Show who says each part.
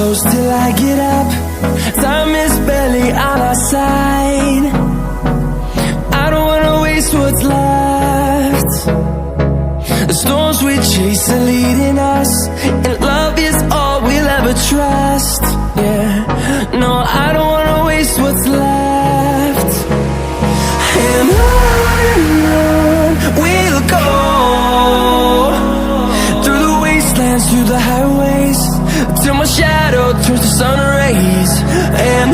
Speaker 1: close till I get up. Time is barely on our side. I don't wanna waste what's left. The storms we chase are leading us, and love is all we'll ever trust. Yeah, no, I don't wanna waste what's left. And on we'll go, through the wastelands, through the highways, till my shadow turns to sun rays. And